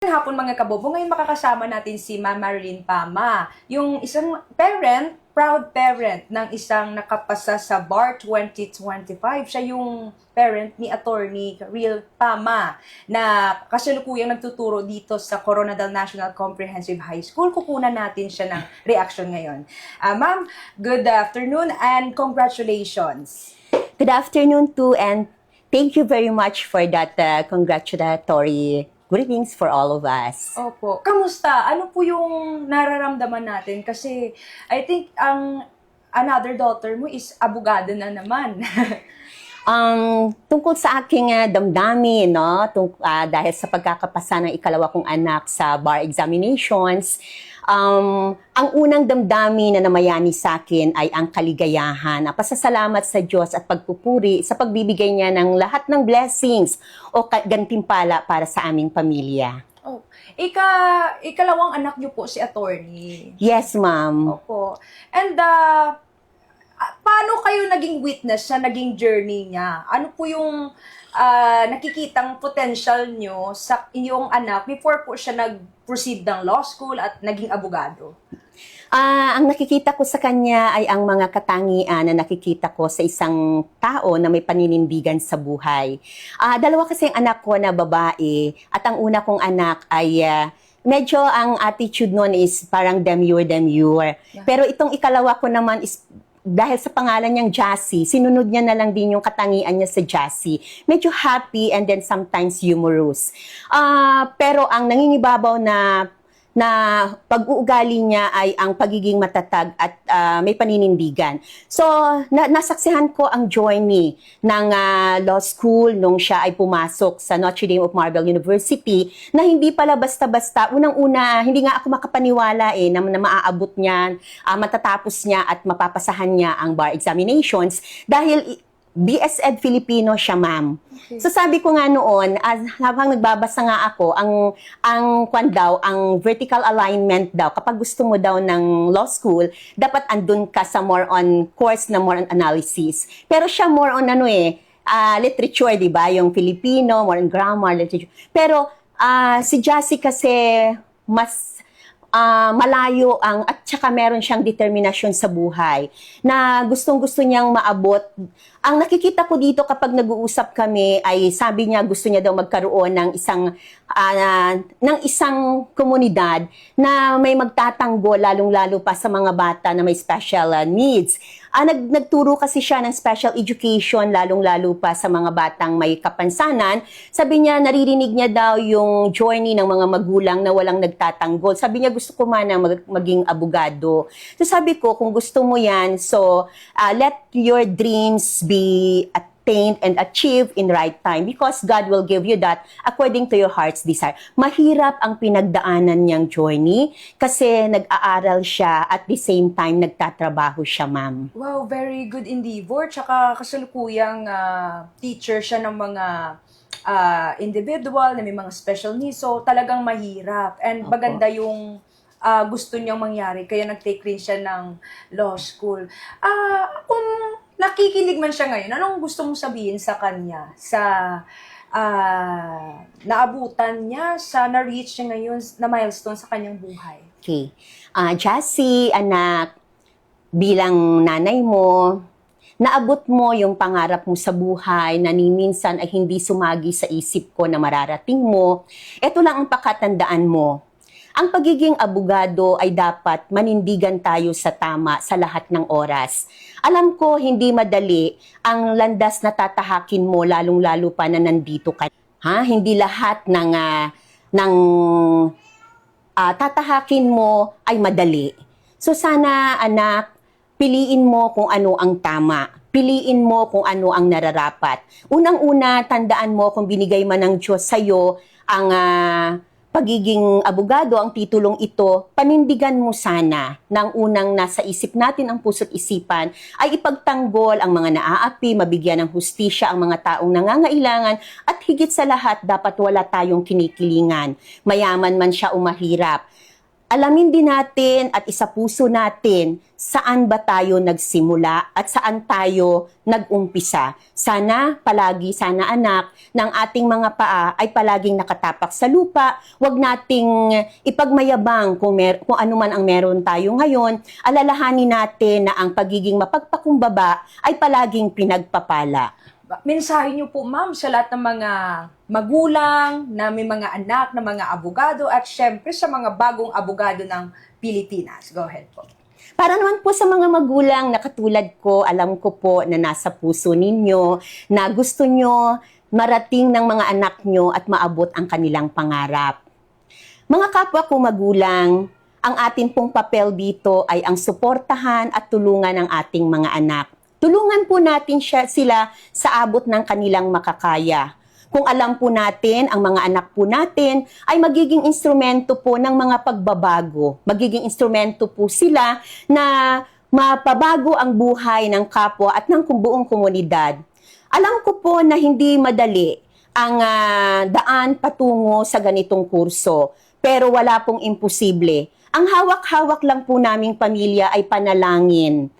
Hapon mga kabobo, ngayon makakasama natin si Ma'am Marilyn Pama, yung isang parent, proud parent ng isang nakapasa sa BAR 2025. Siya yung parent ni Attorney Real Pama na kasalukuyang nagtuturo dito sa Coronadal National Comprehensive High School. Kukunan natin siya ng reaction ngayon. Ma'am, good afternoon and congratulations. Good afternoon too, and thank you very much for that congratulatory greetings for all of us. Opo. Kamusta? Ano po yung nararamdaman natin? Kasi I think ang another daughter mo is abogado na naman. Tungkol sa aking damdamin, no? Dahil sa pagkakapasa ng ikalawa kong anak sa bar examinations, ang unang damdamin na namayani sa akin ay ang kaligayahan, ang pasasalamat sa Diyos at pagpupuri sa pagbibigay niya ng lahat ng blessings o gantimpala para sa aming pamilya. Oh, ikalawang anak niyo po si attorney. Yes, ma'am. Opo. And paano kayo naging witness sa naging journey niya? Ano po yung nakikitang potential nyo sa inyong anak before po siya nag-proceed ng law school at naging abogado? Ang nakikita ko sa kanya ay ang mga katangian na nakikita ko sa isang tao na may paninindigan sa buhay. Dalawa kasi ang anak ko na babae at ang una kong anak ay medyo ang attitude nun is parang demure. Pero itong ikalawa ko naman is dahil sa pangalan niyang Jassy, sinunod niya na lang din yung katangian niya sa Jassy. Medyo happy and then sometimes humorous. Pero ang nangingibabaw na pag-uugali niya ay ang pagiging matatag at may paninindigan. So, nasaksihan ko ang journey ng law school nung siya ay pumasok sa Notre Dame of Marble University na hindi pala basta-basta. Unang-una, hindi nga ako makapaniwala na maaabot niya, matatapos niya at mapapasahan niya ang bar examinations dahil BS Ed Filipino siya, ma'am. Okay. So sabi ko nga noon, habang nagbabasa nga ako, ang vertical alignment daw, kapag gusto mo daw ng law school, dapat andun ka sa more on course na more on analysis. Pero siya more on literature, di ba? Yung Filipino, more on grammar, literature. Pero si Jassy kasi mas malayo at saka meron siyang determinasyon sa buhay na gustong-gusto niyang maabot. Ang nakikita ko dito kapag nag-uusap kami ay sabi niya gusto niya daw magkaroon ng isang komunidad na may magtatanggol lalong-lalo pa sa mga bata na may special needs. Nagturo kasi siya ng special education lalong-lalo pa sa mga batang may kapansanan. Sabi niya naririnig niya daw yung journey ng mga magulang na walang nagtatanggol. Sabi niya gusto ko man maging abogado. So sabi ko kung gusto mo yan, so let your dreams be attained and achieved in right time because God will give you that according to your heart's desire. Mahirap ang pinagdaanan niyang journey kasi nag-aaral siya at the same time nagtatrabaho siya, ma'am. Wow, very good endeavor. Tsaka kasalukuyang teacher siya ng mga individual na may mga special needs. So talagang mahirap. And maganda yung gusto niyang mangyari. Kaya nag-take rin siya ng law school. Kung nakikinig man siya ngayon, anong gusto mong sabihin sa kanya? Sa naabutan niya, sa na-reach niya ngayon na milestone sa kanyang buhay? Okay. Jassy, anak, bilang nanay mo, naabot mo yung pangarap mo sa buhay na minsan ay hindi sumagi sa isip ko na mararating mo. Ito lang ang pakatandaan mo. Ang pagiging abogado ay dapat manindigan tayo sa tama sa lahat ng oras. Alam ko hindi madali ang landas na tatahakin mo lalong-lalo pa na nandito ka. Hindi lahat ng tatahakin mo ay madali. So sana anak, piliin mo kung ano ang tama. Piliin mo kung ano ang nararapat. Unang-una, tandaan mo kung binigay man ng Diyos sa'yo ang pagiging abogado, ang titulong ito, panindigan mo sana ng unang nasa isip natin ang puso't isipan ay ipagtanggol ang mga naaapi, mabigyan ng hustisya ang mga taong nangangailangan at higit sa lahat dapat wala tayong kinikilingan. Mayaman man siya o mahirap. alamin din natin at isapuso natin saan ba tayo nagsimula at saan tayo nag-umpisa. Sana anak, ng ating mga paa ay palaging nakatapak sa lupa. Huwag nating ipagmayabang kung ano man ang meron tayo ngayon. Alalahanin natin na ang pagiging mapagpakumbaba ay palaging pinagpapala. Mensahe niyo po, ma'am, sa lahat ng mga magulang, na may mga anak na mga abogado, at syempre sa mga bagong abogado ng Pilipinas. Go ahead po. Para naman po sa mga magulang na katulad ko, alam ko po na nasa puso ninyo, na gusto nyo marating ng mga anak nyo at maabot ang kanilang pangarap. Mga kapwa ko magulang, ang atin pong papel dito ay ang suportahan at tulungan ng ating mga anak. Tulungan po natin sila sa abot ng kanilang makakaya. Kung alam po natin, ang mga anak po natin ay magiging instrumento po ng mga pagbabago. Magiging instrumento po sila na mapabago ang buhay ng kapwa at ng buong komunidad. Alam ko po na hindi madali ang daan patungo sa ganitong kurso, pero wala pong imposible. Ang hawak-hawak lang po naming pamilya ay panalangin.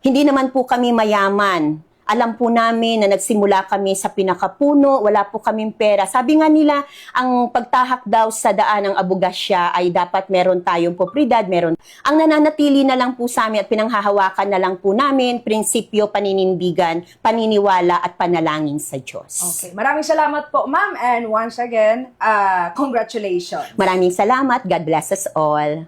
Hindi naman po kami mayaman. Alam po namin na nagsimula kami sa pinakapuno, wala po kaming pera. Sabi nga nila, ang pagtahak daw sa daan ng abogasya ay dapat meron tayong propriedad, meron. Ang nananatili na lang po sa amin at pinanghahawakan na lang po namin, prinsipyo, paninindigan, paniniwala at panalangin sa Diyos. Okay. Maraming salamat po, ma'am. And once again, congratulations. Maraming salamat. God bless us all.